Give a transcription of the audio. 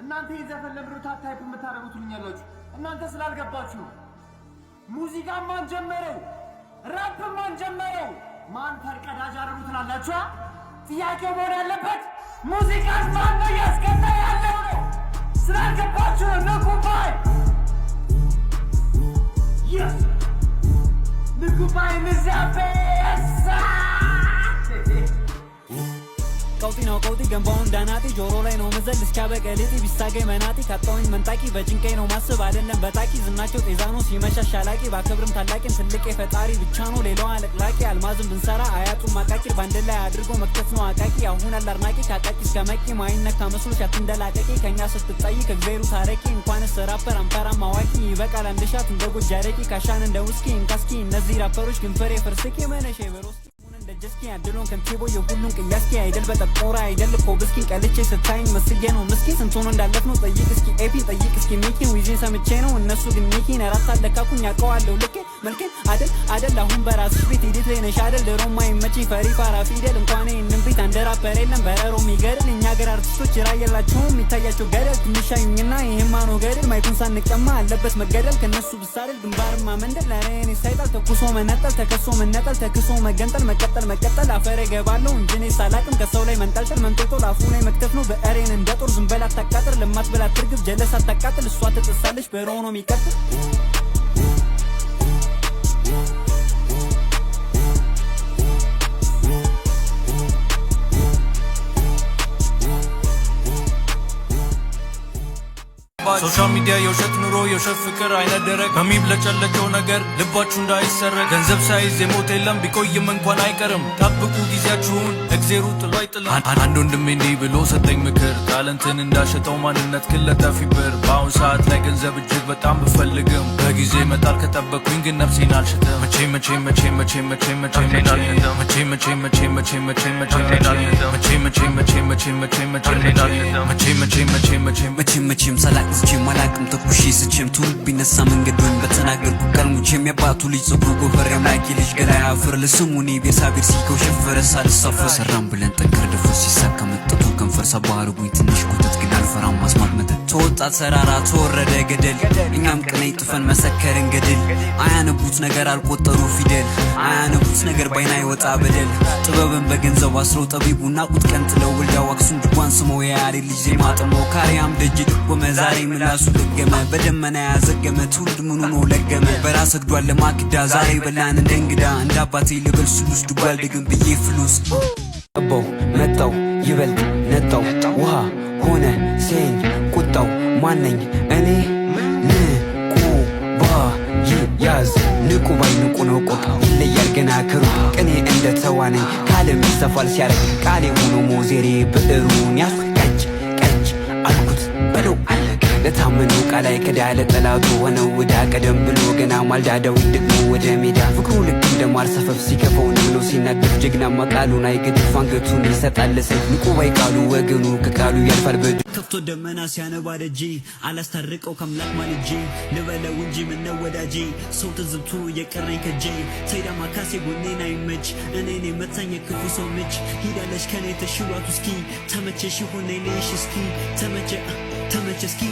እናንተ የዘፈን ለምሮታ ታይፕ የምታረጉት ልኛላችሁ እናንተ ስላልገባችሁ ሙዚቃ ማን ጀመረው ራፕ ማን ጀመረው ማን ፈርቀዳጅ አረጉት ትላላችሁ ጥያቄው መሆን ያለበት ሙዚቃ ማን ነው ያስቀጣ ያለው ነው ስላልገባችሁ ነው ጉባኤ yes ንጉባኤ ንዛፈሳ ቀውጢ ነው ቀውጢ ገንባውን ዳናጢ ጆሮ ላይ ነው መዘል እስኪያበቀልጢ ቢሳገኝ መናጢ ካጣውኝ መንጣቂ በጭንቀኝ ነው ማስብ አይደለም በታቂ ዝናቸው ጤዛ ነው ሲመሻሽ አላቂ ባከብርም ታላቂን ትልቅ የፈጣሪ ብቻ ነው ሌላዋ አለቅላቂ አልማዝም ብንሰራ አያጡም አቃቂር ባንድ ላይ አድርጎ መክተት ነው አቃቂ አሁን አላርናቂ ካቃቂ እስከ መቂ ማይነካ መስሎሽ አትንደላቀቂ ከኛ ስትጣይ ከግዜሩ ታረቂ እንኳንስ ራፐር አንፈራም አዋቂ ይበቃል አንድ ሻት እንደ ጎጃረቂ ካሻን እንደ ውስኪ እንካስኪ እነዚህ ራፐሮች ግንፈሬ ፍርስኪ መነሼ በሮስ ጀስኪ አድሎን ከንቲቦ የሁሉን ቅያስኪ አይደል በጠቆራ አይደል ኮብስኪ ቀልቼ ስታይኝ መስዬ ነው ምስኪን ስንቱን እንዳለፍነው ጠይቅ እስኪ ኤፒ ጠይቅ እስኪ ሚኪን ዊዜን ሰምቼ ነው እነሱ ግን ሚኪን አራት አለካኩኝ ያውቀዋለሁ ልኬ መልኬን አደል አሁን በራስሽ ቤት ሂደት ላይ ነሽ አደል ድሮም አይመችኝ ፈሪ ፋራ ፊደል እንኳን ይህንን ቤት አንድ ራፐር የለም በረሮ የሚገድል እኛ ገር አርቲስቶች ራይ የላቸውም የሚታያቸው ገደል ትንሽ አዩኝና ይህማ ነው ገደል ማይኩን ሳንቀማ አለበት መገደል ከነሱ ብሳደል ግንባርማ መንደል ለሬኔ ሳይጣል ተኩሶ መነጠል ተከሶ መነጠል ተክሶ መገንጠል መቀጠል አፈር ገባለው እንጂ ሳላቅም ከሰው ላይ መንጠልጠል መንጦጦ ላፉ ላይ መክተፍ ነው በእሬን እንደ ጦር ዝም በላ አታቃጥር ለማትበላ ትርግብ ጀለስ አታቃጥል እሷ ትጥሳለች በሮኖ የሚቀጥል ሶሻል ሚዲያ የውሸት ኑሮ የውሸት ፍቅር አይነት ደረቅ በሚብለጨለጨው ነገር ልባችሁ እንዳይሰረቅ ገንዘብ ሳይዝ የሞት የለም ቢቆይም እንኳን አይቀርም ጠብቁ ጊዜያችሁን እግዜሩ ጥሎ አይጥልም አንድ ወንድሜ እንዲህ ብሎ ሰጠኝ ምክር ታለንትን እንዳሸጠው ማንነት ክለጠፊ ብር በአሁን ሰዓት ላይ ገንዘብ እጅግ በጣም ብፈልግም በጊዜ መጣል ከጠበቅኩኝ ግን ነፍሴን አልሽጥም መቼም ሰላቅ ዝቼም አላቅም ተኩሼ ስቼም ትውልድ ቢነሳ መንገዱን በተናገርኩ ቃል ሙቼም ያባቱ ልጅ ጽጉሩ ጎፈር ያምላኪ ልጅ ገላይ አፍር ለስሙኔ ቤርሳቤር ሲከው ሸፈረ ሳልሳፈር ሰራም ብለን ጠንከር ደፎ ሲሳካ መጠጡ ከንፈር ሰባርጉኝ ትንሽ ኮተት ግን አልፈራም ማስማት መጠጥ ተወጣት ሰራራ ተወረደ ገደል እኛም ቅነይ ጥፈን መሰከርን ገድል አያነቡት ነገር አልቆጠሩ ፊደል አያነቡት ነገር ባይና ይወጣ በደል ጥበብን በገንዘብ አስረው ጠቢቡና ቁጥ ቀንጥለው ወልዳው አክሱም ድጓን ስመው የያሬ ልጅ ዜማ ጥመው ካሪያም ደጅ ድቆመ ዛሬ ምላሱ ደገመ በደመና ያዘገመ ትውልድ ምኑ ነው ለገመ በራስ እግዷል ለማክዳ ዛሬ በላን እንደ እንግዳ እንደ አባቴ ልበል ስሉስ ድጓል ደግም ብዬ ፍሉስ አቦ መጣው ይበልጥ ነጣው ውሃ ሆነ ሴኝ ቁጣው ማነኝ እኔ ንቁ ያዝ ንቁ ባይ ንቁ ነው ቆጥ ይለያል ገና ከሩቅ ቅኔ እንደ ተዋነኝ ካለም ይሰፋል ሲያረግ ቃሌ ሆኖ ሞዜሬ ብዕሩን ያዝ ቀጭ አልኩት በለው አለቀ ለታመነው ቃላይ ከዳ ለጠላቱ ሆነው ወዳ ቀደም ብሎ ገና ማልዳዳው ደግሞ ወደ ሜዳ ፍቅሩ ልክ እንደማር ሰፈፍ ሲከፈው ነው ሲናደፍ ጀግናማ ቃሉን አይገድፍ አንገቱን ይሰጣል ለሰይፍ ንቁ ባይ ቃሉ ወገኑ ከቃሉ ያልፋል በዱ ከፍቶ ደመና ሲያነባ ደጄ አላስታርቀው ከአምላክ ማልጄ ልበለው እንጂ ምነው ወዳጄ ሰው ትዝብቱ የቀረኝ ከጄ ሰይዳ ማካሴ ጎኔን አይመች እኔን የመታኝ የክፉ ሰው ምች ሂዳለች ከኔ ተሽሏት እስኪ ተመቸሽ ሆነ ልሽ እስኪ ተመቸ እስኪ